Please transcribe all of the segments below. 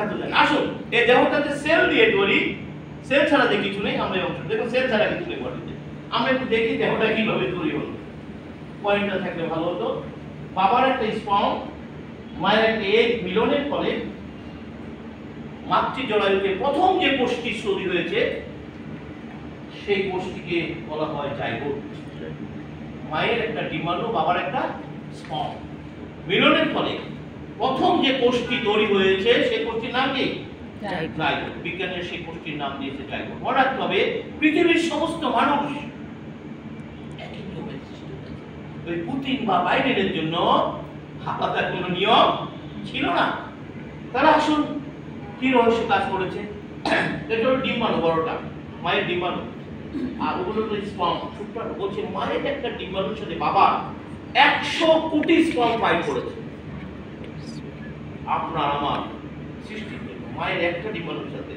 খাদ্য জানি। আসুন এই দেহটাতে সেল দিয়ে তৈরি, সেল ছাড়া যে কিছু নেই। আমরা এই অংশ দেখুন, সেল ছাড়া কিছু নেই বডিতে। আমরা একটু দেখি দেহটা কিভাবে তৈরি হলো। পয়েন্টটা থাকলে ভালো হতো। বাবার একটা স্পার্ম, মায়ের একটা এগ মিলনের ফলে মাতৃ জরায়ুতে প্রথম যে কোষটি তৈরি হয়েছে সেই কোষটিকে বলা হয় জাইগোট। মায়ের একটা ডিম্বাণু, বাবার একটা স্পার্ম মিলনের ফলে প্রথম যে কোষটি তৈরি হয়েছে সেই কোষটির নাম কি? জাইগোট। বিজ্ঞানের সেই কোষটির নাম দিয়েছে জাইগোট। মনে রাখতে হবে পৃথিবীর সমস্ত মানুষ একই নিয়মে সৃষ্টি হয়েছে। ওই পুতিন বা বাইডেনের জন্য আলাদা কোনো নিয়ম ছিল না। তারা আসুন কি রহস্য কাজ করেছে। এটা হলো ডিম্বাণু, বড়টা মায়ের ডিম্বাণু, আর ওগুলো তো স্পার্ম। ছোটটা বলছে মায়ের একটা ডিম্বাণুর সাথে বাবা 100 কোটি স্পার্ম ফাইট করেছে। আপনার আমার সৃষ্টির জন্য মায়ের একটা ডিম্বাণুর সাথে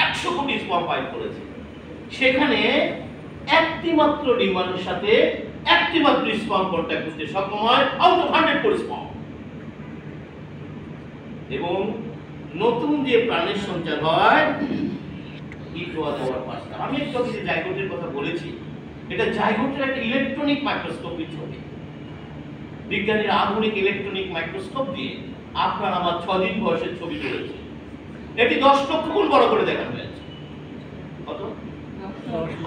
100 কোটি স্পার্ম ফাইট করেছে। সেখানে একটি মাত্র ডিম্বাণুর সাথে একটি মাত্র স্পার্ম কন্ট্যাক্ট করতে সক্ষম হয় আউট অফ 100 কোটি স্পার্ম। এবং নতুন যে প্রাণের সঞ্চার হয় ইটোয়া দেওয়ার পাঁচটা। আমি একটু আগে যে জাইগোটের কথা বলেছি, এটা জাইগোটের একটা ইলেকট্রনিক মাইক্রোস্কোপের ছবি। বিজ্ঞানীরা আধুনিক ইলেকট্রনিক মাইক্রোস্কোপ দিয়ে আপনার আমার 6 দিন বয়সের ছবি তুলেছে। এটি 10 লক্ষ গুণ বড় করে দেখানো হয়েছে। কত?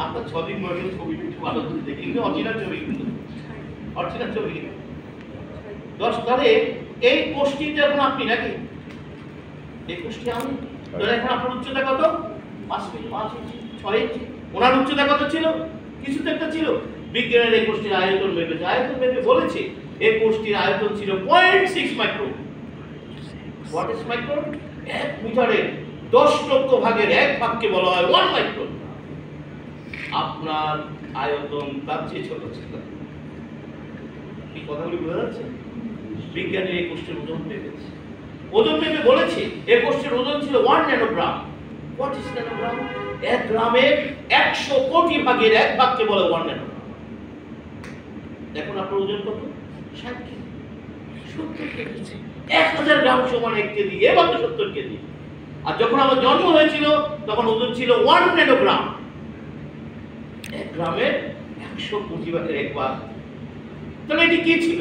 আপনার 6 দিন বয়সের ছবিটা একটু ভালো করে দেখি, কিন্তু অরিজিনাল ছবি, কিন্তু অরিজিনাল ছবি 10। তাহলে এই কোষটি যখন আপনি নাকি এই কোষটি আমি, তাহলে এখন আপনার উচ্চতা কত? 5 ফিট 5 ইঞ্চি 6 ইঞ্চি। ওনার উচ্চতা কত ছিল? কিছু তো একটা ছিল। বিজ্ঞানের এই কোষটির আয়তন মেপেছে, আয়তন মেপে বলেছে এই কোষটির আয়তন ছিল 0.6 মাইক্রন। What is micron? 1 মিটারের 10 লক্ষ ভাগের 1 ভাগকে বলা হয় 1 মাইক্রন। আপনার আয়তন তার চেয়ে ছোট ছিল। এই কথাগুলি বোঝা যাচ্ছে? বিজ্ঞানের এই কোষটির ওজন পেয়েছে, ওজন মেপে বলেছে এই কোষটির ওজন ছিল 1 ন্যানোগ্রাম। What is nanogram? 1 গ্রামের 100 কোটি ভাগের 1 ভাগকে বলে 1 ন্যানোগ্রাম। দেখুন আপনার ওজন কত? 60 কেজি, 70 কেজি। 1000 গ্রাম সমান 1 কেজি, এবার 70 কেজি। আর যখন আমার জন্ম হয়েছিল তখন ওজন ছিল 1 ন্যানোগ্রাম। 1 গ্রামের 100 কোটি ভাগের 1 ভাগ। তাহলে এটি কি ছিল?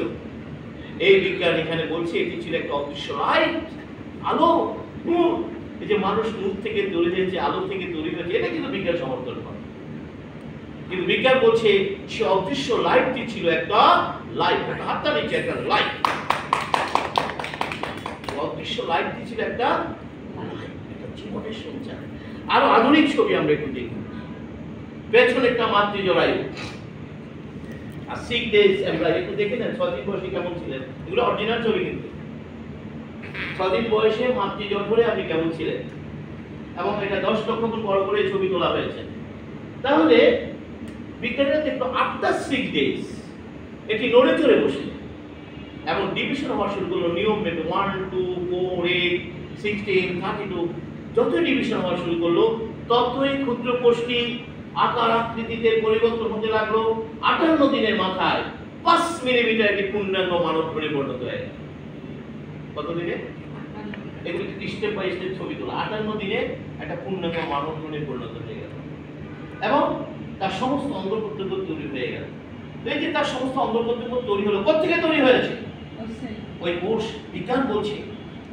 এই বিজ্ঞান এখানে বলছে এটি ছিল একটা অদৃশ্য লাইট, আলো, নূর। এই যে মানুষ নূর থেকে তৈরি হয়েছে, আলো থেকে তৈরি হয়েছে, এটা কিন্তু বিজ্ঞান সমর্থন করে। কিন্তু বিজ্ঞান বলছে সে অদৃশ্য লাইটটি ছিল একটা লাইট। একটা হাতটা নিচে একটা লাইট। অদৃশ্য লাইটটি ছিল একটা জীবনের সঞ্চার। আরো আধুনিক ছবি আমরা একটু দেখি। পেছনে একটা মাতৃ জরায়ু আর 6 days এমব্রায়ো, একটু দেখে নেন 6 দিন বয়সে কেমন ছিলেন। এগুলো অরিজিনাল ছবি, কিন্তু 6 দিন বয়সে মাতৃ জঠরে আপনি কেমন ছিলেন, এবং এটা 10 লক্ষ গুণ বড় করে ছবি তোলা হয়েছে। তাহলে বিজ্ঞানীরা দেখলো আফটার 6 days এটি নড়ে চড়ে বসে, এবং ডিভিশন হওয়ার শুরু করলো নিয়ম মেপে 1 2 4 8 16 32। যতই ডিভিশন হওয়া শুরু করলো ততই ক্ষুদ্র কোষটি আকার আকৃতিতে পরিবর্তন হতে লাগলো। 58 দিনের মাথায় 5 মিলিমিটার একটি পূর্ণাঙ্গ মানব ভ্রূণে পরিণত হয়ে গেল। কত দিনে? এগুলো স্টেপ বাই স্টেপ ছবি তোলা। 58 দিনে একটা পূর্ণাঙ্গ মানব ভ্রূণে পরিণত হয়ে গেল, এবং তার সমস্ত অঙ্গ প্রত্যঙ্গ তৈরি হয়ে গেল। এই যে তার সমস্ত অঙ্গ প্রত্যঙ্গ তৈরি হলো, কোথেকে তৈরি হয়েছে? ওই কোষ। বিজ্ঞান বলছে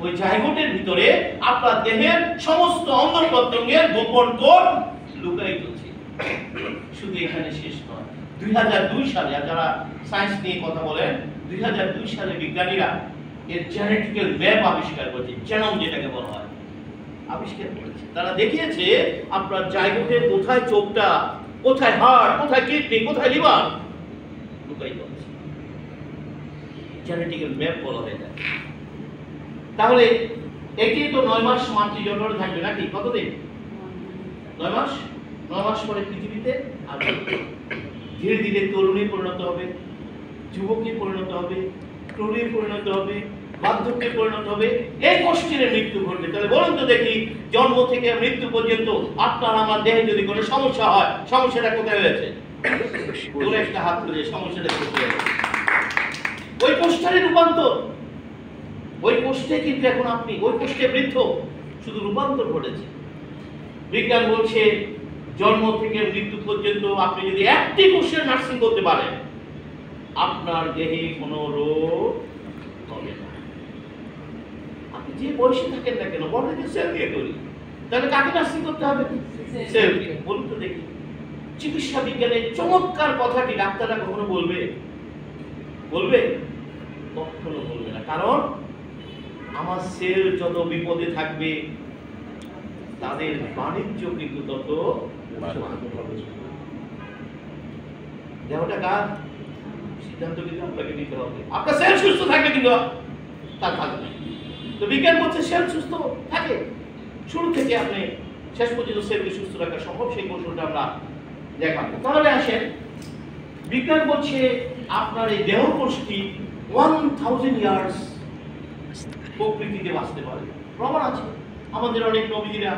ওই জাইগোটের ভিতরে আপনার দেহের সমস্ত অঙ্গ প্রত্যঙ্গের গোপন কোড লুকায়িত আছে। শুধু এখানে শেষ নয়, 2002 সালে, যারা সায়েন্স নিয়ে কথা বলেন, 2002 সালে বিজ্ঞানীরা এর জেনেটিক্যাল ম্যাপ আবিষ্কার করেছে। জেনোম যেটাকে বলা হয়, আবিষ্কার করেছে। তারা দেখিয়েছে আপনার জাইগোটের কোথায় চোখটা, কোথায় হার্ট, কোথায় কিডনি, কোথায় লিভার লুকায়িত আছে। জেনেটিক্যাল ম্যাপ বলা হয়। তাহলে এটি তো 9 মাস মাতৃ জঠরে থাকবে নাকি? কতদিন? 9 মাস। 9 মাস পরে পৃথিবীতে ধীরে ধীরে তরুণী পরিণত হবে, যুবকী পরিণত হবে, প্রবীণ পরিণত হবে, বার্ধক্যে পরিণত হবে। এই কোষ্ঠীর মৃত্যু ঘটবে। তাহলে বলুন তো দেখি, জন্ম থেকে মৃত্যু পর্যন্ত আপনার আমার দেহে যদি কোনো সমস্যা হয়, সমস্যাটা কোথায় হয়েছে? দূরে একটা হাত তুলে সমস্যাটা কোথায় হয়েছে? ওই কোষ্ঠের রূপান্তর। ওই কোষ্ঠে কিন্তু এখন আপনি, ওই কোষ্ঠে বৃদ্ধ, শুধু রূপান্তর ঘটেছে। বিজ্ঞান বলছে জন্ম থেকে মৃত্যু পর্যন্ত আপনি যদি 1টি কোষের নার্সিং করতে পারেন, আপনার দেহে কোনো রোগ হবে না। আপনি যে বয়সে থাকেন না কেন, বড় থেকে সেল দিয়ে তৈরি, তাহলে কাকে নার্সিং করতে হবে? সেলকে। বলুন তো দেখি, চিকিৎসা বিজ্ঞানের চমৎকার কথাটি ডাক্তাররা কখনো বলবে? কখনো বলবে না। কারণ আমার সেল যত বিপদে থাকবে, তাদের বাণিজ্য কিন্তু তত। দেহটা কার? সিদ্ধান্ত কিন্তু আপনাকে নিতে হবে। আপনার সেল সুস্থ থাকবে কিন্তু তার কাজ নেই। তো বিজ্ঞান বলছে সেল সুস্থ থাকে, শুরু থেকে আপনি শেষ পর্যন্ত সেলকে সুস্থ রাখা সম্ভব, সেই কৌশলটা আমরা দেখাবো। তাহলে আসেন, বিজ্ঞান বলছে আপনার এই দেহ কোষটি 1000 ইয়ার্স প্রকৃতিতে বাঁচতে পারে। প্রমাণ আছে, আমাদের অনেক নবীরা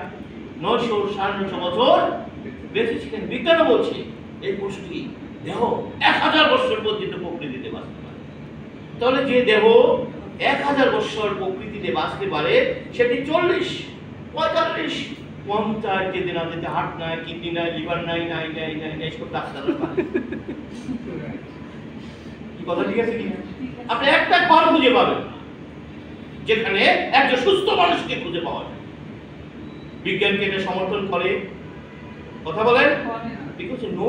900 950 বছর বেঁচে ছিলেন। বিজ্ঞানও বলছে এই কোষটি দেহ 1000 বছর পর্যন্ত প্রকৃতিতে বাঁচতে পারে। তাহলে যে দেহ 1000 বছর প্রকৃতিতে বাঁচতে পারে, সেটি 40, 45, 50 যেতে না যেতে হার্ট নাই, কিডনি নাই, লিভার নাই, সব ডাক্তাররা পারে। কি কথা ঠিক আছে কি? আপনি একটা ঘর খুঁজে পাবেন যেখানে একজন সুস্থ মানুষকে খুঁজে পাওয়া যায়। বিজ্ঞানকে এটা সমর্থন করে? কথা বলেন? ঠিক আছে, নো।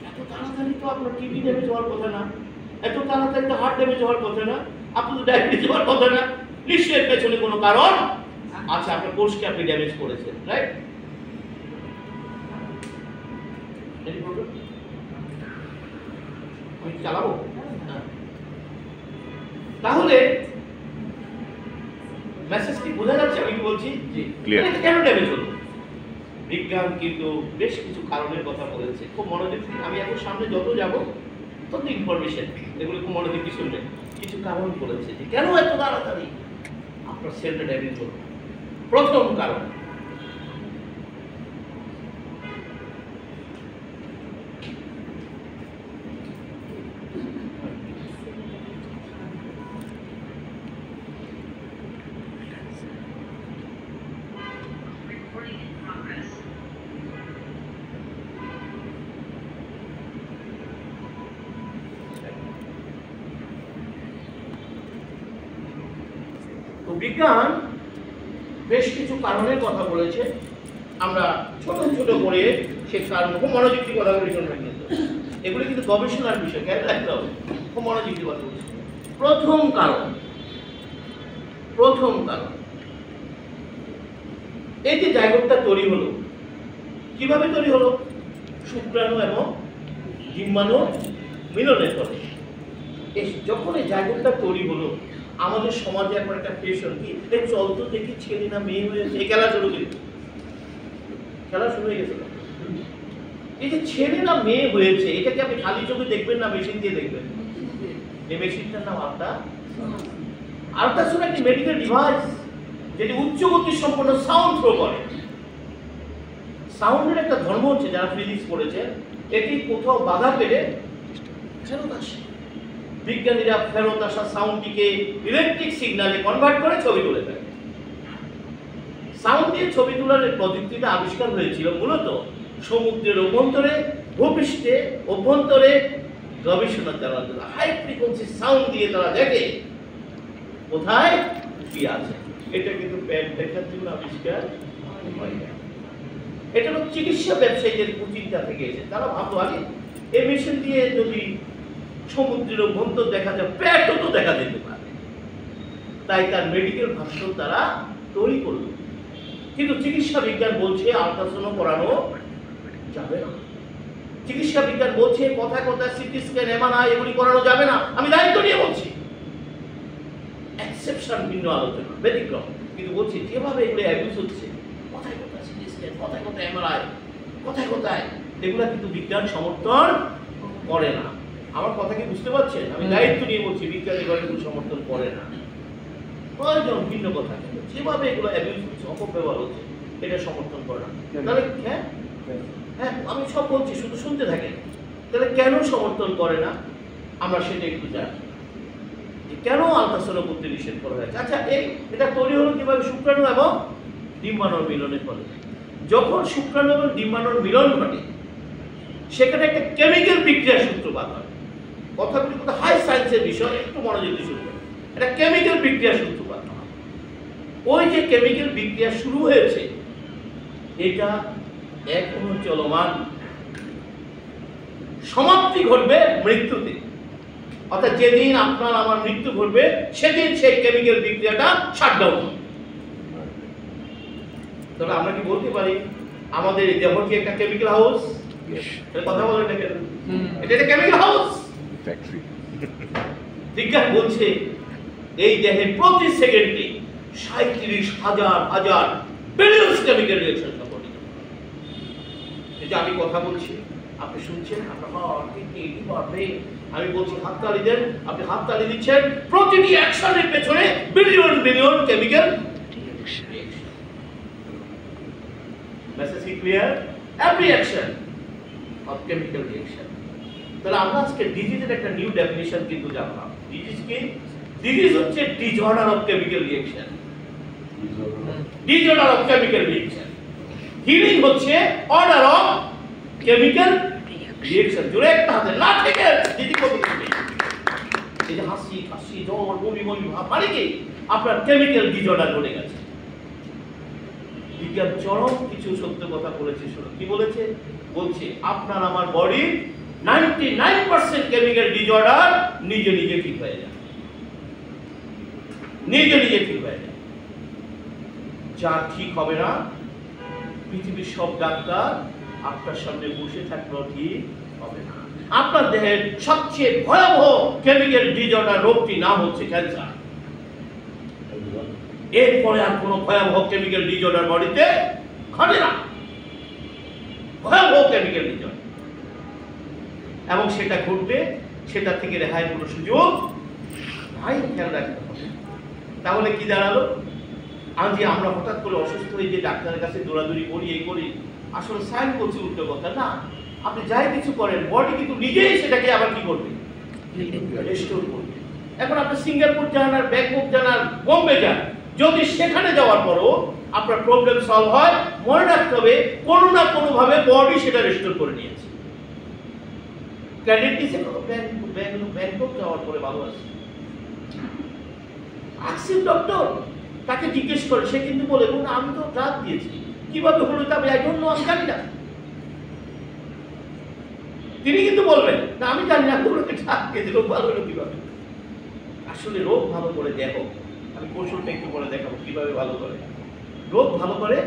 এত তাড়াতাড়ি তো আপনার কিডনি ড্যামেজ হওয়ার কথা না, এত তাড়াতাড়ি তো হার্ট ড্যামেজ হওয়ার কথা না, আপনার তো ডায়াবেটিস হওয়ার কথা না। নিশ্চয়ই পেছনে কোনো কারণ আছে, আপনার কোষকে আপনি ড্যামেজ করেছেন, রাইট? আমি চালাবো। তাহলে মেসেজটি বোঝা যাচ্ছে আমি কি বলছি? কেন ড্যামেজ হলো? বিজ্ঞান কিন্তু বেশ কিছু কারণের কথা বলেছে, খুব মনোযোগ দিয়ে। আমি এখন সামনে যত যাব তত ইনফরমেশন, এগুলো খুব মনোযোগ দিয়ে শুনবেন। কিছু কারণ বলেছে যে কেন এত তাড়াতাড়ি আপনার সেলটা ড্যামেজ হলো। প্রথম কারণ, বিজ্ঞান বেশ কিছু কারণের কথা বলেছে। আমরা ছোট ছোট করে সে কারণ খুব মনোযোগ দিয়ে কথা বলি শুনবেন, কিন্তু এগুলি কিন্তু গবেষণার বিষয়, কেন রাখতে হবে, খুব মনোযোগ দিয়ে কথা বলছি। প্রথম কারণ, এই যে জায়গাটা তৈরি হলো, কিভাবে তৈরি হলো? শুক্রাণু এবং ডিম্বাণু মিলনের ফলে। যখন এই জায়গাটা তৈরি হলো, আমাদের সমাজে এখন একটা ফ্যাশন কি, এই চলতো দেখি ছেলে না মেয়ে হয়েছে, এই খেলা শুরু হয়ে গেছে। এই যে ছেলে না মেয়ে হয়েছে, এটাকে আপনি খালি চোখে দেখবেন না মেশিন দিয়ে দেখবেন? এই মেশিনটার নাম আল্ট্রাসাউন্ড, একটি মেডিকেল ডিভাইস যেটি উচ্চ গতি সম্পন্ন সাউন্ড থ্রো করে। সাউন্ডের একটা ধর্ম হচ্ছে, যারা ফিজিক্স পড়েছেন, এটি কোথাও বাধা পেলে ফেরত আসে। বিজ্ঞানীরা ফেরত আসা সাউন্ডটিকে ইলেকট্রিক সিগন্যালে কনভার্ট করে ছবি তুলে দেয়। সাউন্ড দিয়ে ছবি তোলার প্রযুক্তিটা আবিষ্কার হয়েছিল মূলত সমুদ্রের অভ্যন্তরে, ভূপৃষ্ঠে অভ্যন্তরে গবেষণা চালানোর জন্য। হাই ফ্রিকোয়েন্সি সাউন্ড দিয়ে তারা দেখে কোথায় কি আছে। এটা কিন্তু প্যাট দেখার জন্য আবিষ্কার হয় না। এটা হলো চিকিৎসা ব্যবসায়ীদের কুচিন্তা থেকে এসে। তারা ভাবলো আগে এই মেশিন দিয়ে যদি সমুদ্রের অভ্যন্তর দেখা যায়, পেটও তো দেখা যেতে পারে, তাই তার মেডিকেল ভার্সন তারা তৈরি করল। কিন্তু চিকিৎসা বিজ্ঞান বলছে আল্ট্রাসাউন্ড করানো যাবে না। চিকিৎসা বিজ্ঞান বলছে কথায় কথায় সিটি স্ক্যান, এমআরআই এগুলি করানো যাবে না। আমি দায়িত্ব নিয়ে বলছি, এক্সেপশন, ভিন্ন আলোচনা, ব্যতিক্রম, কিন্তু বলছি যেভাবে এগুলো অ্যাবিউজ হচ্ছে, কথায় কথায় সিটি স্ক্যান, কথায় কথায় এমআরআই, কথায় কথায়, এগুলো কিন্তু বিজ্ঞান সমর্থন করে না। আমার কথা কি বুঝতে পারছেন? আমি দায়িত্ব নিয়ে বলছি, বিজ্ঞানী এগুলো সমর্থন করে না। প্রয়োজন ভিন্ন কথা, কিন্তু যেভাবে এগুলো অ্যাবিউজ হচ্ছে, অপব্যবহার হচ্ছে, এটা সমর্থন করে না। তাহলে হ্যাঁ আমি সব বলছি, শুধু শুনতে থাকেন। তাহলে কেন সমর্থন করে না আমরা সেটা একটু জানি, যে কেন আল্ট্রাসাউন্ড করতে নিষেধ করা হয়েছে। আচ্ছা, এটা তৈরি হলো কিভাবে? শুক্রাণু এবং ডিম্বাণুর মিলনের ফলে। যখন শুক্রাণু এবং ডিম্বাণুর মিলন ঘটে সেখানে একটা কেমিক্যাল বিক্রিয়ার সূত্রপাত হয়। কথাগুলি কিন্তু হাই সায়েন্সের বিষয়, একটু মনোযোগ দিয়ে শুনবেন। একটা কেমিক্যাল বিক্রিয়ার সূত্রপাত হয়। ওই যে কেমিক্যাল বিক্রিয়া শুরু হয়েছে এটা এখনো চলমান, সমাপ্তি ঘটবে মৃত্যুতে। অর্থাৎ যেদিন আপনার আমার মৃত্যু ঘটবে সেদিন সেই কেমিক্যাল বিক্রিয়াটা শাটডাউন হবে। তাহলে আমরা কি বলতে পারি আমাদের এই দেহ কি একটা কেমিক্যাল হাউস? কথা বলেন না কেন? এটা একটা কেমিক্যাল হাউস, ফ্যাক্টরি। বিজ্ঞান বলছে এই দেহে প্রতি সেকেন্ডে 37,000 বিলিয়ন কেমিক্যাল রিঅ্যাকশন সংঘটিত। এই যে আমি কথা বলছি, আপনি শুনছেন, আপনার বাড়বে, আমি বলছি হাততালি দেন, আপনি হাততালি দিচ্ছেন, প্রতিটি অ্যাকশনের পেছনে billion billion chemical reaction. Message কি clear? Every action of chemical reaction. তাহলে আমরা আজকে ডিজিজের একটা নিউ ডেফিনিশন কিন্তু জানলাম। ডিজিজ কি? ডিজিজ হচ্ছে disorder of chemical reaction. Disorder of chemical reaction. Healing হচ্ছে অর্ডার অফ কেমিক্যাল রিঅ্যাকশন। জোরে একটা হাতে না থেকে দিদি কত দিবে। এই যে হাসি কাশি জ্বর বমি বমি ভাব মানে কি আপনার কেমিক্যাল ডিসঅর্ডার ঘটে গেছে। বিজ্ঞান চরম কিছু সত্য কথা বলেছে। শুনুন কি বলেছে। বলছে আপনার আমার বডি 99% কেমিক্যাল ডিসঅর্ডার নিজে নিজে ঠিক হয়ে যায়, নিজে নিজে ঠিক হয়ে যায়। যা ঠিক হবে না পৃথিবীর সব ডাক্তার আপনার সামনে বসে থাকলেও ঠিক হবে না। আপনার দেহের সবচেয়ে ভয়াবহ কেমিক্যাল ডিসঅর্ডার রোগটি নাম হচ্ছে ক্যান্সার। এরপরে আর কোনো ভয়াবহ কেমিক্যাল ডিসঅর্ডার বডিতে ঘটে না, ভয়াবহ কেমিক্যাল ডিসঅর্ডার। এবং সেটা ঘটবে, সেটা থেকে রেহাই কোনো সুযোগ নাই, খেয়াল রাখতে হবে। তাহলে কি দাঁড়ালো? আজ যে আমরা হঠাৎ করে অসুস্থ হয়ে যে ডাক্তারের কাছে দৌড়াদৌড়ি করি, এই করি, আসলে সাইন করছে উল্টো কথা না। আপনি যাই কিছু করেন বডি কিন্তু নিজেই সেটাকে আবার কি করবে, রেস্টোর করবে। এখন আপনি সিঙ্গাপুর যান আর ব্যাংকক যান আর বোম্বে যান, যদি সেখানে যাওয়ার পরও আপনার প্রবলেম সলভ হয়, মনে রাখতে হবে কোনো না কোনো ভাবে বডি সেটা রেস্টোর করে নিয়েছে। ক্যাডেট দিছে ব্যাংকক যাওয়ার পরে ভালো আছে, আসিফ ডক্টর তাকে জিজ্ঞেস করে, সে কিন্তু বলে আমি তো ড্রাগ দিয়েছি, কিভাবে হলো তবে আই ডোন্ট নো, আমি জানি না। তিনি কিন্তু বলবেন না আমি জানি না তোমাকে ড্রাগ দিয়েছি, রোগ ভালো হলো কিভাবে। আসলে রোগ ভালো করে দেখো, আমি কৌশলটা একটু পরে দেখাবো কিভাবে ভালো করে। রোগ ভালো করে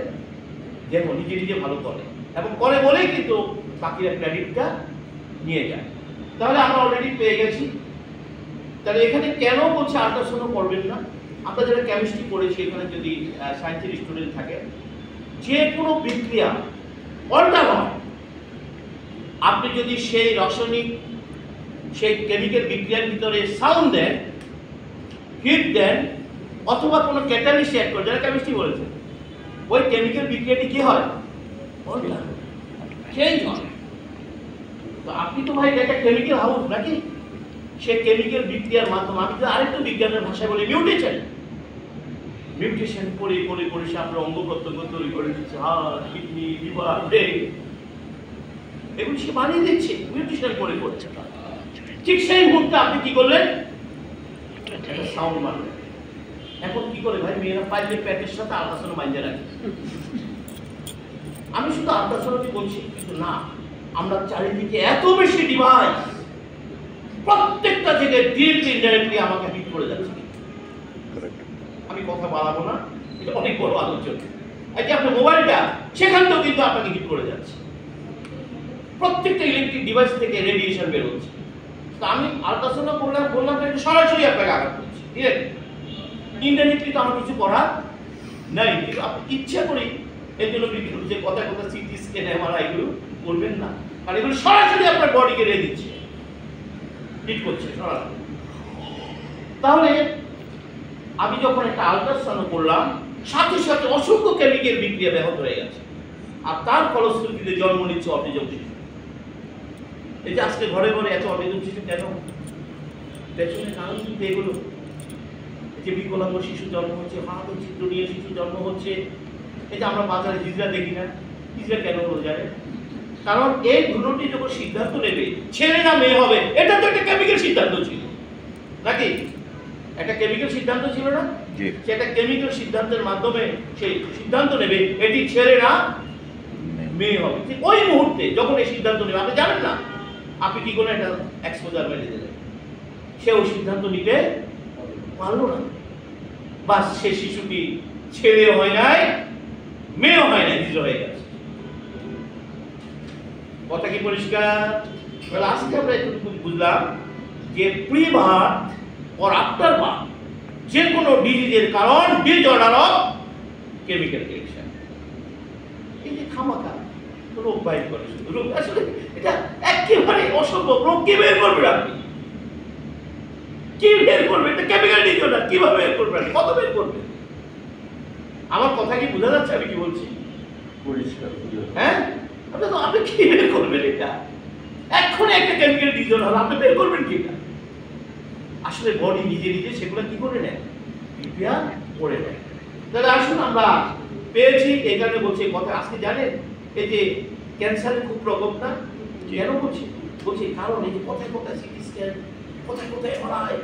দেখো, নিজে নিজে ভালো করে এবং করে বলেই কিন্তু বাকিরা ক্রেডিটটা নিয়ে যায়। তাহলে আমরা অলরেডি পেয়ে গেছি। তাহলে এখানে কেন বলছে আল্ট্রাসাউন্ড করবেন না? আমরা যারা কেমিস্ট্রি পড়েছি এখানে যদি সায়েন্সের স্টুডেন্ট থাকে, যে কোনো বিক্রিয়া পাল্টা হয়, আপনি যদি সেই রাসায়নিক সেই কেমিক্যাল বিক্রিয়ার ভিতরে সাউন্ড দেন, হিট দেন, অথবা কোনো ক্যাটালিস্ট অ্যাড করে, যারা কেমিস্ট্রি বলেছে, ওই কেমিক্যাল বিক্রিয়াটি কি হয়, চেঞ্জ হয়। তো আপনি তো ভাই একটা কেমিক্যাল হাউস নাকি, সে কেমিক্যাল বিক্রিয়ার মাধ্যমে আমি তো আরেকটু বিজ্ঞানের ভাষায় বলি মিউটেশন। মিউটেশন করে করে করে সে আপনার অঙ্গ প্রত্যঙ্গ তৈরি করে দিচ্ছে, হার্ট, কিডনি, লিভার, ব্রেন, এগুলো সে বানিয়ে দিচ্ছে মিউটেশন করে করছে। ঠিক সেই মুহূর্তে আপনি কি করলেন, একটা সাউন্ড মারলেন। এখন কি করে ভাই মেয়েরা পাইপের প্যাকের সাথে আল্ট্রাসাউন্ড মাইন্ডে রাখে। আমি শুধু আল্ট্রাসাউন্ড বলছি কিন্তু না, আমরা চারিদিকে এত বেশি ডিভাইস, প্রত্যেকটা জায়গায় ডিরেক্টলি ইনডাইরেক্টলি আমাকে হিট করে যাচ্ছে। আমি কথা বাড়াবো না, এটা অনেক বড় আলোচনা। এই যে আপনার মোবাইলটা, সেখানটাও কিন্তু আপনাকে হিট করে যাচ্ছে। প্রত্যেকটা ইলেকট্রিক ডিভাইস থেকে রেডিয়েশন বের হচ্ছে। তো আমি আল্ট্রাসাউন্ড বললাম এটা সরাসরি আপনাকে আঘাত করছি, ঠিক আছে? ইনডাইরেক্টলি তো আমার কিছু করার নাই, কিন্তু আপনি ইচ্ছা করি এর জন্য যে কথা কথা সিটি স্ক্যান এমআরআই এগুলো করবেন না, কারণ এগুলো সরাসরি আপনার বডিকে রে দিচ্ছে, হিট করছে সরাসরি। তাহলে আমি যখন একটা আল্ট্রাসাউন্ড করলাম, সাথে সাথে অসংখ্য কেমিক্যাল বিক্রিয়া ব্যাহত হয়ে গেছে, আর তার ফলশ্রুতিতে জন্ম নিচ্ছে অটিজম শিশু। এই যে আজকে ঘরে ঘরে এত অটিজম শিশু কেন, পেছনে কারণ কিন্তু এগুলো। যে বিকলাঙ্গ শিশু জন্ম হচ্ছে, হাত চিত্র নিয়ে শিশু জন্ম হচ্ছে, এই যে আমরা বাজারে হিজড়া দেখি না, হিজড়া কেন হলো জানেন? কারণ এই ভ্রূণটি যখন সিদ্ধান্ত নেবে ছেলে না মেয়ে হবে, এটা তো একটা কেমিক্যাল সিদ্ধান্ত ছিল নাকি? একটা কেমিক্যাল সিদ্ধান্ত ছিল না? সেটা কেমিক্যাল সিদ্ধান্তের মাধ্যমে সেই সিদ্ধান্ত নেবে এটি ছেলে না মেয়ে হবে। ঠিক ওই মুহূর্তে যখন এই সিদ্ধান্ত নেবে, আপনি জানেন না, আপনি কি করে একটা এক্সপোজার মেরে দিলেন, সে ওই সিদ্ধান্ত নিতে পারলো না। বাস সে শিশুটি ছেলে হয় নাই, মেয়েও হয় নাই, হিজড়া হয়ে গেছে। কথা কি পরিষ্কার? আজকে আমরা একটু বুঝলাম যে pre birth or after birth যে কোনো ডিজিজের কারণ ডিসঅর্ডার অফ কেমিক্যাল রিঅ্যাকশন। এই যে খামাখা রোগ বাইর করে, রোগ আসলে এটা একেবারে অসম্ভব। রোগ কি বের করবেন আপনি? কি বের করবেন? এটা কেমিক্যাল ডিসঅর্ডার, কিভাবে বের করবেন? কত বের করবেন? আমার কথা কি বোঝা যাচ্ছে আমি কি বলছি? পরিষ্কার। হ্যাঁ, আপনি কি বের করবেন? এটা এখন একটা কেমিক্যাল ডিসঅর্ডার, আপনি বের করবেন কি? আসলে বডি নিজে নিজে সেগুলো কি করে নেয়, প্রিপেয়ার করে নেয়। তাহলে আসুন আমরা পেয়েছি, এই কারণে বলছি কথা। আজকে জানেন এই যে ক্যান্সারের খুব প্রকোপ না, কেন বলছি? কারণ এই যে কোথায় কোথায় সিটি স্ক্যান, কোথায় কোথায় এমআরআই।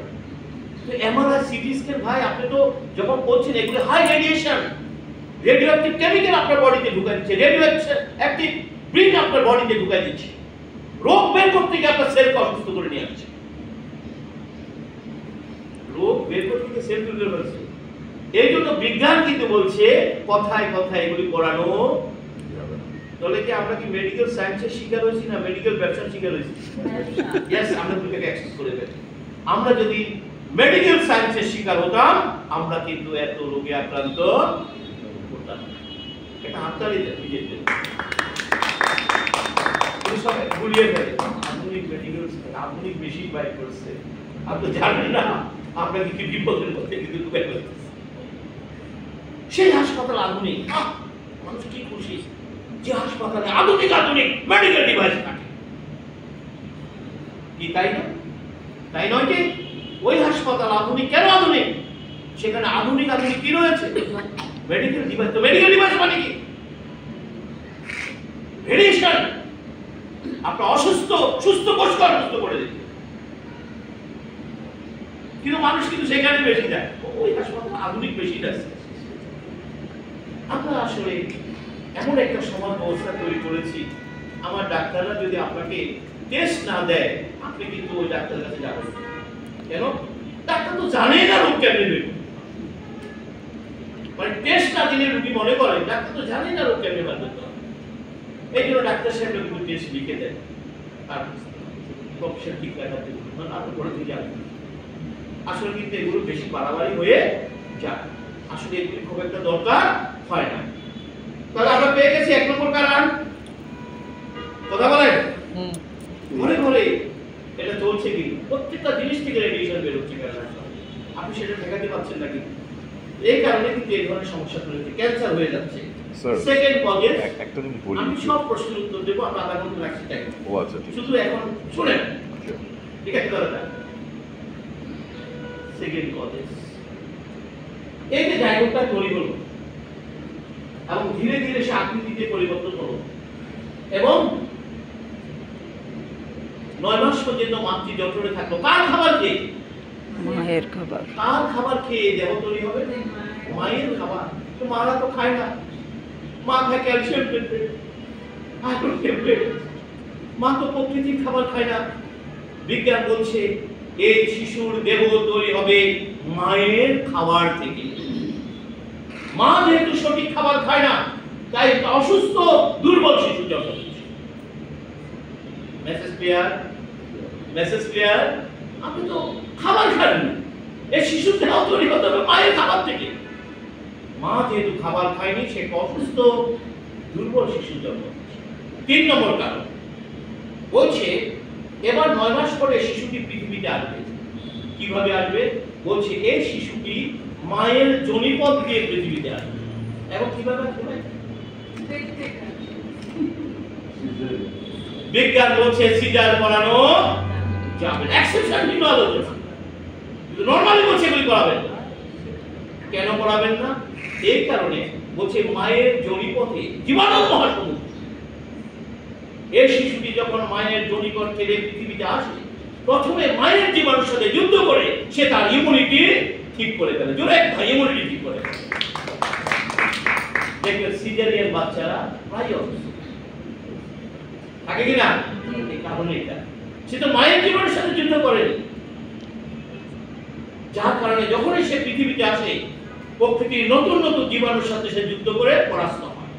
তো এমআরআই সিটি স্ক্যান ভাই, আপনি তো যখন বলছেন এগুলো high radiation, radioactive chemical আপনার বডিতে ঢুকাই দিচ্ছে, রেডিও অ্যাক্টিভ ব্রিন আপনার বডিতে ঢুকাই দিচ্ছে, রোগ বের করতে গিয়ে আপনার সেলকে অসুস্থ করে নিয়ে আসছে। রোগ বের করতে গিয়ে সেল তৈরি করে ফেলছে। এই জন্য বিজ্ঞান কিন্তু বলছে কথায় কথায় এগুলি করানো যাবে না। তাহলে কি আমরা কি মেডিকেল সায়েন্সের শিকার হয়েছি না মেডিকেল ব্যবসার শিকার হয়েছি? ইয়েস, আমরা দুটোকে অ্যাক্সেস করে ফেলি। আমরা যদি মেডিকেল সায়েন্সের শিকার হতাম, আমরা কিন্তু এত রোগে আক্রান্ত হতাম। এটা হাততালি দেন নিজেদের। সবাই গুলিয়ে ফেলে আধুনিক মেডিকেল, আধুনিক মেশিন বাইর করছে। আপনি জানেন না আপনাকে কি বিপদের মধ্যে কিন্তু ঢুকে ফেলছে। সেই হাসপাতাল আধুনিক, মানুষ কি খুশি যে হাসপাতালে আধুনিক মেডিকেল ডিভাইস থাকে। কি তাই না? তাই নয় কি? ওই হাসপাতাল আধুনিক, কেন আধুনিক? সেখানে আধুনিক কি রয়েছে? Medical device. তো মেডিকেল ডিভাইস মানে কি? রেডিয়েশন আপনার অসুস্থ সুস্থ কোষকে অসুস্থ করে দিচ্ছে। কিন্তু মানুষ কিন্তু সেখানে বেশি যায়, ওই হাসপাতাল আধুনিক মেশিন আছে। আমরা আসলে এমন একটা সমাজ ব্যবস্থা তৈরি করেছি, আমার ডাক্তাররা যদি আপনাকে টেস্ট না দেয়, আপনি কিন্তু ওই ডাক্তারের কাছে যাবেন। কেন? ডাক্তার তো জানেই না রোগ কেমনে বের করবে। মানে টেস্ট না দিলে রোগী মনে করে ডাক্তার তো জানেই না রোগ কেমনে বের করতে হবে। এই জন্য ডাক্তার সাহেব কিন্তু টেস্ট লিখে দেয়, আর প্রফেশন ঠিক রাখাতে আপনি করে দিয়ে যাবেন। আসলে কিন্তু এগুলো বেশি বাড়াবাড়ি হয়ে যায়, আসলে এগুলি খুব একটা দরকার হয় না। তাহলে আমরা পেয়ে গেছি এক নম্বর কারণ। কথা বলেন, ঘরে ঘরে এটা চলছে কিন্তু প্রত্যেকটা জিনিস থেকে রেডিয়েশন বের হচ্ছে। আপনি সেটা ঠেকাতে পারছেন না, কিন্তু এই কারণে কিন্তু এই ধরনের সমস্যা তৈরি হচ্ছে, ক্যান্সার হয়ে যাচ্ছে। সেকেন্ড কজেস, একটা জিনিস বলি, আমি সব প্রশ্নের উত্তর দেব, আমরা আধা ঘন্টা রাখছি টাইম। ও আচ্ছা, শুধু এখন শুনেন, ঠিক আছে? দাদা, সেকেন্ড কজেস, এই যে জায়গাটা তৈরি হলো এবং ধীরে ধীরে সে আকৃতিতে পরিবর্তন হলো এবং 9 মাস পর্যন্ত মাতৃ যন্ত্রণে থাকলো। কার খাবার খেয়ে? মায়ের খাবার। কার খাবার খেয়ে দেহ তৈরি হবে? মায়ের খাবার। তো মারা তো খায় না, মা খায় ক্যালসিয়াম ট্যাবলেট, আয়রন ট্যাবলেট, মা তো প্রকৃতির খাবার খায় না। বিজ্ঞান বলছে এই শিশুর দেহ তৈরি হবে মায়ের খাবার থেকে। মা যেহেতু সঠিক খাবার খায় না, তাই একটা অসুস্থ দুর্বল শিশু জন্ম হচ্ছে। Message clear? আপনি তো খাবার খান না, এই শিশুর দেহ তৈরি হতে হবে মায়ের খাবার থেকে। মা যেহেতু খাবার খায়নি, সে অসুস্থ দুর্বল শিশু জন্ম হচ্ছে। 3 নম্বর কারণ বলছে এবার 9 মাস পরে শিশুটি পৃথিবীতে আসবে। কিভাবে আসবে? বলছে এই শিশুটি মায়ের যোনিপথ দিয়ে পৃথিবীতে আসবে। এবং কিভাবে আসবে? বিজ্ঞান বলছে সিজার করানো যাবে না, এক্সেপশন কিন্তু আলোচনা, কিন্তু নরমালি বলছে এগুলি করাবেন না। কেন করাবেন না? এই কারণে বলছে মায়ের জড়িপথে জীবাণু মহাসমুদ্র। এই শিশুটি যখন মায়ের জড়িপথ ছেড়ে পৃথিবীতে আসে, প্রথমে মায়ের জীবাণুর সাথে যুদ্ধ করে সে তার ইমিউনিটি ঠিক করে ফেলে। জোরে একটা ইমিউনিটি ঠিক করে ফেলে। দেখবেন সিজারিয়ান বাচ্চারা প্রায় অসুস্থ থাকে কিনা, এই কারণে এটা সে তো মায়ের জীবনের সাথে যুদ্ধ করে, যার কারণে যখনই সে পৃথিবীতে আসে প্রকৃতির নতুন নতুন জীবাণুর সাথে সে যুদ্ধ করে পরাস্ত হয়।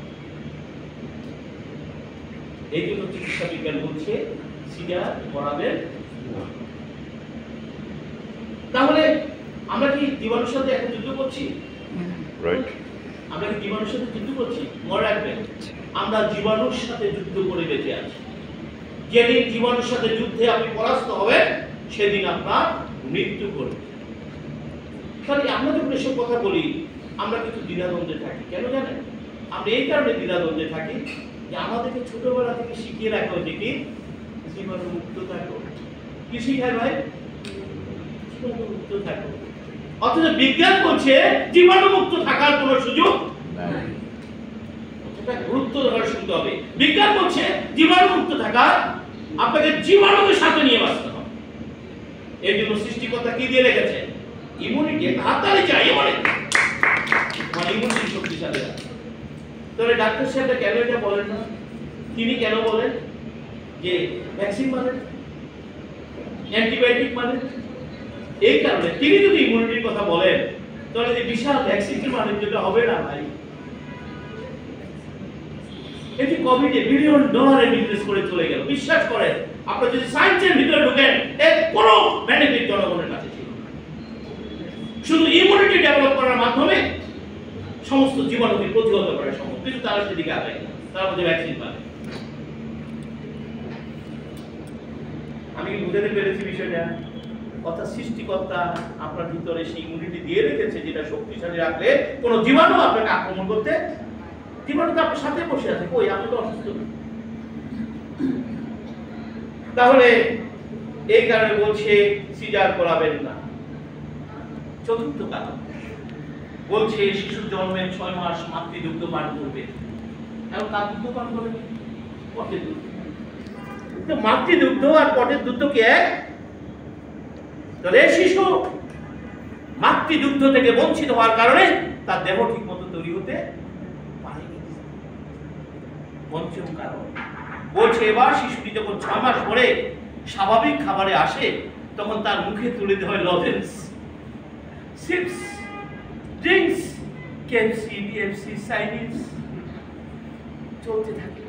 এই জন্য চিকিৎসা বিজ্ঞান বলছে সিজার করাবেন না। তাহলে আমরা কি জীবাণুর সাথে এখন যুদ্ধ করছি? আমরা কি জীবাণুর সাথে যুদ্ধ করছি? মনে রাখবেন, আমরা জীবাণুর সাথে যুদ্ধ করে বেঁচে আছি। যেদিন জীবাণুর সাথে যুদ্ধে আপনি পরাস্ত হবেন, সেদিন আপনার মৃত্যু ঘটবে। তাহলে আমরা যখন এসব কথা বলি, আমরা কিন্তু দ্বিধাদ্বন্দ্বে থাকি। কেন জানেন? আমরা এই কারণে দ্বিধাদ্বন্দ্বে থাকি যে আমাদেরকে ছোটবেলা থেকে শিখিয়ে রাখা হয়েছে কি জীবাণু মুক্ত থাকো। কি শিখায় ভাই? জীবাণু মুক্ত থাকো। অথচ বিজ্ঞান বলছে জীবাণু মুক্ত থাকার কোনো সুযোগ নাই। এটা গুরুত্ব ধরে শুনতে হবে। বিজ্ঞান বলছে জীবাণু মুক্ত থাকা, আপনাকে জীবাণুকে সাথে নিয়ে বাঁচতে হবে। এই জন্য সৃষ্টিকর্তা কি দিয়ে রেখেছে? ইমিউনিটি। একটা হাততালি চাই ইমিউনিটি, মানে ইমিউনিটি শক্তিশালী। তাহলে ডাক্তার সাহেব কেন এটা বলেন না? তিনি কেন বলেন যে ভ্যাকসিন মানে, অ্যান্টিবায়োটিক মানে? এই কারণে তিনি যদি ইমিউনিটির কথা বলেন, তাহলে যে বিশাল ভ্যাকসিনের মানে যেটা হবে না ভাই। এটি কোভিডে বিলিয়ন ডলারের বিজনেস করে চলে গেল। বিশ্বাস করেন, আপনারা যদি সায়েন্সের ভিতরে ঢুকেন, এর কোনো বেনিফিট জনগণের কাছে ছিল না। শুধু ইমিউনিটি ডেভেলপ করার মাধ্যমে সমস্ত জীবাণুকে প্রতিহত করা সম্ভব, কিন্তু তারা সেদিকে আগায় না। তারা বলছে ভ্যাকসিন পাবে। আমি কি বুঝাতে পেরেছি বিষয়টা? অর্থাৎ সৃষ্টিকর্তা আপনার ভিতরে সেই ইমিউনিটি দিয়ে রেখেছে, যেটা শক্তিশালী রাখলে কোনো জীবাণু আপনাকে আক্রমণ করতে, জীবাণু তো আপনার সাথে বসে আছে, কই আপনি তো অসুস্থ। তাহলে এই কারণে বলছে সিজার করাবেন না। চতুর্থ কারণ বলছে শিশুর জন্মের 6 মাস মাতৃদুগ্ধ পান করবে। এখন কার দুগ্ধ পান করবে? পটের দুধ। তো মাতৃদুগ্ধ আর পটের দুধ কি এক? তাহলে শিশু মাতৃদুগ্ধ থেকে বঞ্চিত হওয়ার কারণে তার দেহ ঠিক মতো তৈরি হতে পারেনি। পঞ্চম কারণ বলছে এবার শিশুটি যখন 6 মাস পরে স্বাভাবিক খাবারে আসে, তখন তার মুখে তুলে দেওয়া হয় lozenges, chips, drinks, KFC, BFC, Chinese চলতে থাকে।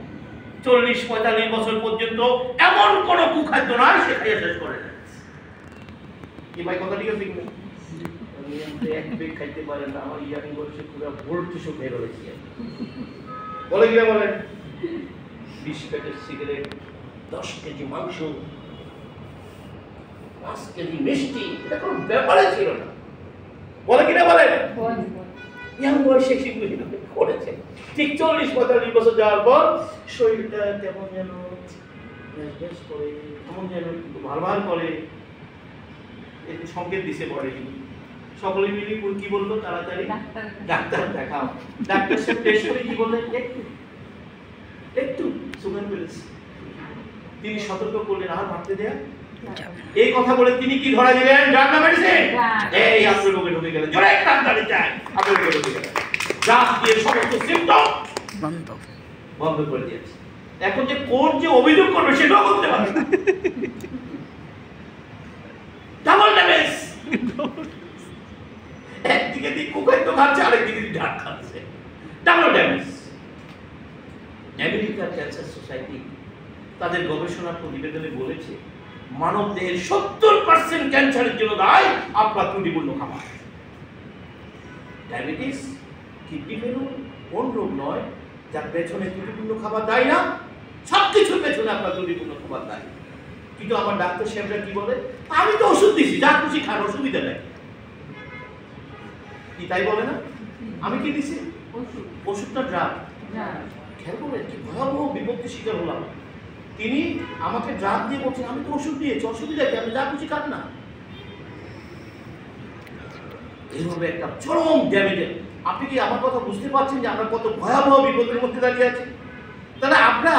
40-45 বছর পর্যন্ত এমন কোন কুখাদ্য নয় সে খাইয়ে শেষ করে না। কি ভাই কথা ঠিক আছে কি? এক বেগ খাইতে পারেন না, আমার ইয়ারিং বলছে পুরো ভোল্টেজ বের হয়েছে। বলে কি বলেন? 20 প্যাকেট সিগারেট, 10 কেজি মাংস, 5 কেজি মিষ্টি, এটা কোনো ব্যাপারে ছিল না। বলে কিনা বলেন? ইয়াং বয়সে সেগুলো করেছে। ঠিক 40-45 বছর যাওয়ার পর শরীরটা কেমন যেন গ্যাস করে, কেমন যেন ভার করে, একটু সংকেত দিছে পরে। সকলে মিলে কি বললো? তাড়াতাড়ি ডাক্তার দেখাও। ডাক্তার সাহেব টেস্ট করে কি বললেন? একটু সুগার বেড়েছে। তিনি সতর্ক করলেন আর বাড়তে দেয়া। এই কথা বলে তিনি কি ধরা দিলেন? ড্রাগ না মেডিসিন? এই আপনার রোগে ঢুকে গেলেন। জোরে তাড়াতাড়ি চাই আপনার রোগে ঢুকে গেলেন। ড্রাগ দিয়ে সমস্ত সিম্পটম বন্ধ করে দিয়েছে। এখন যে কোর্ট যে অভিযোগ করবে সেটাও করতে পারবে না। Double damage. একদিকে দিয়ে কুখাদ্য খাচ্ছে, আরেকদিকে দিয়ে ড্রাগ খাচ্ছে। Double damage. আমেরিকার ক্যান্সার সোসাইটি তাদের গবেষণা প্রতিবেদনে বলেছে মানব দেহের 70% ক্যান্সারের জন্য দায়ী আপনার ত্রুটিপূর্ণ খাবার। ডায়াবেটিস, কিডনি ফেলিউর কোন রোগ নয় যার পেছনে ত্রুটিপূর্ণ খাবার দায়ী না? সবকিছুর পেছনে আপনার ত্রুটিপূর্ণ খাবার দায়ী। কিন্তু আমার ডাক্তার সাহেবরা কি বলে? আমি তো ওষুধ দিছি, যা খুশি খান, অসুবিধা নেই। কি তাই বলে না? আমি কি দিছি? ওষুধটা ড্রাগ। খেয়াল করবেন কি ভয়াবহ বিপত্তির শিকার হলাম। তিনি আমাকে ড্রাগ দিয়ে বলছেন আমি তো ওষুধ দিয়েছি, অসুবিধা কি? আপনি যা খুশি খান না। এইভাবে একটা চরম ড্যামেজের আপনি কি আমার কথা বুঝতে পারছেন যে আমরা কত ভয়াবহ বিপদের মধ্যে দাঁড়িয়ে আছি? তাহলে আমরা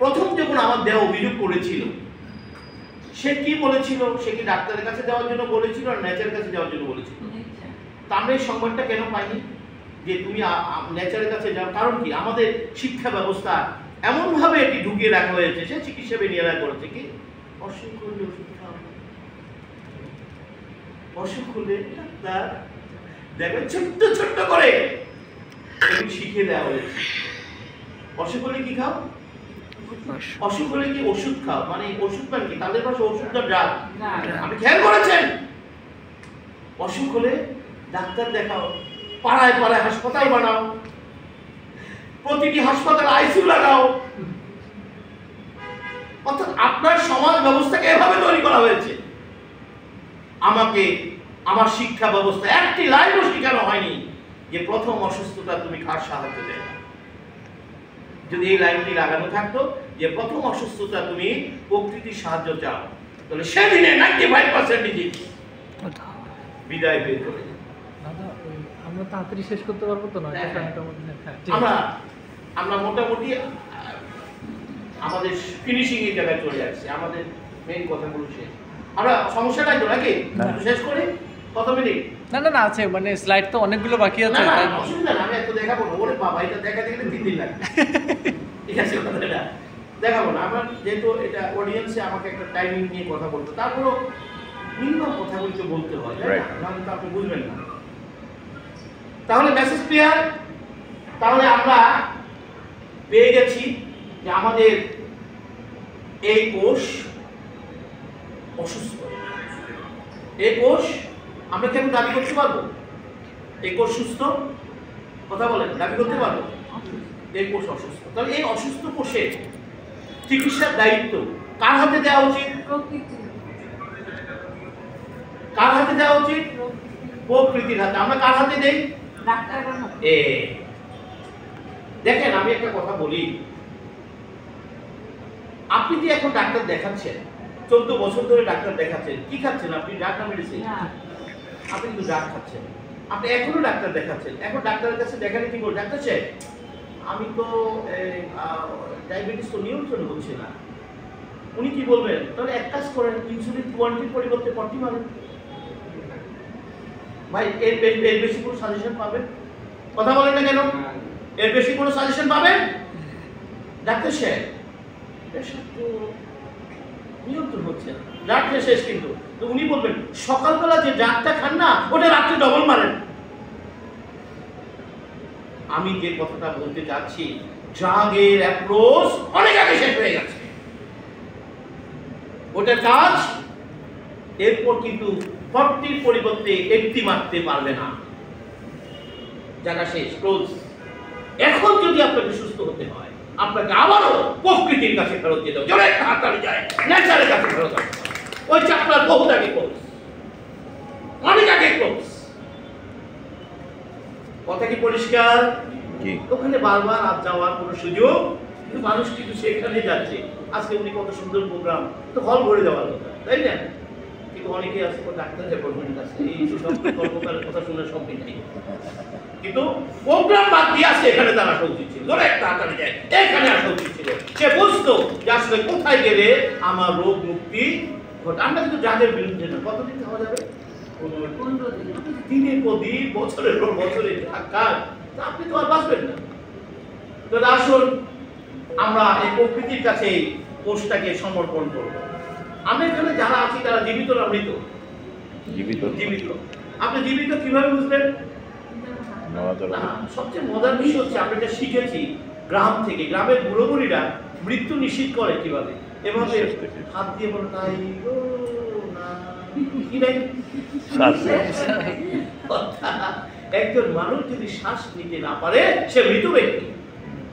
প্রথম যখন আমার দেহ অভিযোগ করেছিল, সে কি বলেছিল? সে কি ডাক্তারের কাছে যাওয়ার জন্য বলেছিল আর নেচারের কাছে যাওয়ার জন্য বলেছিল? তা আমরা এই সংবাদটা কেন পাইনি যে তুমি নেচারের কাছে যাও? কারণ কি, আমাদের শিক্ষা ব্যবস্থা এমনভাবে এটি ঢুকিয়ে রাখা হয়েছে, সে চিকিৎসা বেরিয়ে করেছে কি অসুখ হলে ওষুধ খাও, অসুখ হলে ডাক্তার দেখবেন ছোট্ট ছোট্ট করে শিখিয়ে দেওয়া হয়েছে। অসুখ হলে কি খাও? অসুখ হলে কি ওষুধ খাও, মানে ওষুধ মানে কি? তাদের পাশে ওষুধটা ড্রাগ। আপনি খেয়াল করেছেন? অসুখ হলে ডাক্তার দেখাও, পাড়ায় পাড়ায় হাসপাতাল বানাও, প্রতিটি হাসপাতাল আইসিইউ লাগাও। অর্থাৎ আপনার সমাজ ব্যবস্থাকে এভাবে তৈরি করা হয়েছে। আমাকে আমার শিক্ষা ব্যবস্থা একটি লাইনও শেখানো হয়নি যে প্রথম অসুস্থতা তুমি কার সাহায্য দেয়। যদি এই লাইনটি লাগানো থাকতো যে প্রথম অসুস্থতা তুমি প্রকৃতির সাহায্য চাও, তাহলে সেদিনে 95% ডিজিজ বিদায় বের করে। আমরা তাড়াতাড়ি শেষ করতে পারবো তো না? আমরা মোটামুটি আমাদের ফিনিশিং এর জায়গায় চলে যাচ্ছে, আমাদের মেইন কথাগুলো শেষ। আমরা সমস্যা নাই তো নাকি? শেষ করি কত মিনিট? না না না, আছে মানে স্লাইড তো অনেকগুলো বাকি আছে। অসুবিধা না, আমি এত দেখাবো না। ওরে বাবা, এটা দেখাতে গেলে 3 দিন লাগবে। ঠিক আছে, এটা দেখাবো না। আমার যেহেতু এটা অডিয়েন্সে আমাকে একটা টাইমিং নিয়ে কথা বলতে, তারপরও মিনিমাম কথাগুলো তো বলতে হয়, তাই না? নাহলে তো আপনি বুঝবেন না। তাহলে মেসেজ ক্লিয়ার? তাহলে আমরা পেয়ে গেছি যে আমাদের এই কোষ অসুস্থ। এই কোষ আমরা কেন দাবি করতে পারবো এই কোষ সুস্থ? কথা বলেন, দাবি করতে পারবো এই কোষ অসুস্থ? তাহলে এই অসুস্থ কোষের চিকিৎসার দায়িত্ব কার হাতে দেওয়া উচিত? কার হাতে দেওয়া উচিত? প্রকৃতির হাতে। আমরা কার হাতে দেই? ডাক্তারের হাতে। দেখেন, আমি একটা কথা বলি, আপনি যে এখন ডাক্তার দেখাচ্ছেন, 14 বছর ধরে ডাক্তার দেখাচ্ছেন, কি খাচ্ছেন আপনি? ড্রাগ না মেডিসিন? আপনি কিন্তু ড্রাগ খাচ্ছেন। আপনি এখনো ডাক্তার দেখাচ্ছেন। এখন ডাক্তারের কাছে দেখালে কি বল? ডাক্তার সাহেব, আমি তো ডায়াবেটিস তো নিয়ন্ত্রণ হচ্ছে না। উনি কি বলবেন? তাহলে এক কাজ করেন, ইনসুলিন 20 পরিবর্তে 40 মারেন। ভাই, এর বেশি কোনো সাজেশন পাবেন? কথা বলেন না কেন? এর বেশি কোনো সাজেশন পাবেন? ডাক্তার সাহেব, প্রেশার তো নিয়ন্ত্রণ হচ্ছে না, ড্রাগ শেষ। কিন্তু তো উনি বলবেন, সকালবেলা যে ড্রাগটা খান না, ওটা রাত্রে ডবল মারেন। আমি যে কথাটা বলতে চাচ্ছি, ড্রাগের অ্যাপ্রোচ অনেক আগে শেষ হয়ে গেছে। ওটা কাজ এরপর কিন্তু 40 পরিবর্তে 80 মারতে পারবে না। জায়গা শেষ, ক্লোজ। এখন যদি আপনাকে সুস্থ হতে হয়, আপনাকে আবারও প্রকৃতির কাছে ফেরত যেতে হবে। জোরে একটা হাততালি যায়, নেচারের কাছে ফেরত হবে। ওই চাপড়ার বহুত আগে ক্লোজ, অনেক আগে ক্লোজ। কথা কি পরিষ্কার? ওখানে বারবার আজ যাওয়ার কোনো সুযোগ, কিন্তু মানুষ কিন্তু সেখানে যাচ্ছে। আজকে উনি কত সুন্দর প্রোগ্রাম, তো হল ভরে দেওয়ার কথা, তাই না? কিন্তু অনেকে আছে ডাক্তার অ্যাপয়েন্টমেন্ট আছে, এই সব কর্মকারের কথা শুনে সব নেই। কিন্তু প্রোগ্রাম বাদ দিয়ে আসছে, এখানে তারা আসা উচিত ছিল। ধরে একটা হাতারে যায়, এখানে আসা উচিত ছিল। সে বুঝতো যে আসলে কোথায় গেলে আমার রোগ মুক্তি ঘটে। আমরা কিন্তু যাদের বিরুদ্ধে না। কতদিন খাওয়া যাবে? 15 দিন। দিনের পর দিন, বছরের পর বছরে থাকার, আপনি তো আর বাঁচবেন না। তো আসুন আমরা এই প্রকৃতির কাছে কোষটাকে সমর্পণ করব। আমরা এখানে যারা আছি তারা জীবিত না মৃত? জীবিত। আপনি জীবিত কিভাবে বুঝবেন? সবচেয়ে মজার বিষয় হচ্ছে, আমরা এটা শিখেছি গ্রাম থেকে। গ্রামের বুড়ো বুড়িরা মৃত্যু নিশ্চিত করে কিভাবে? এভাবে হাত দিয়ে বলে, তাই গো না, কি নাই? একজন মানুষ যদি শ্বাস নিতে না পারে, সে মৃত ব্যক্তি,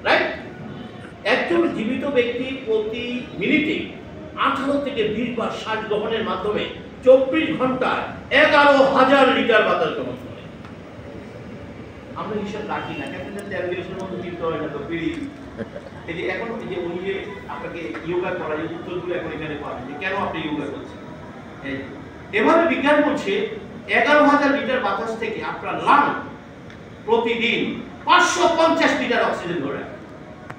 রাইট? একজন জীবিত ব্যক্তি প্রতি মিনিটে 18 থেকে 20 বার শ্বাস গ্রহণের মাধ্যমে 24 ঘন্টায় 11,000 লিটার বাতাস গ্রহণ করে। আমরা হিসাব রাখি না, কেন? ট্যাবলেটের মতো চিন্তা হয় না তো পিড়ি। এই যে এখন এই যে উনি যে আপনাকে ইয়োগা করায়, উত্তরগুলো এখন এখানে পাবেন যে কেন আপনি ইয়োগা করছেন। এভাবে বিজ্ঞান বলছে 11,000 লিটার বাতাস থেকে আপনার লাং প্রতিদিন 550 লিটার অক্সিজেন ধরে রাখে।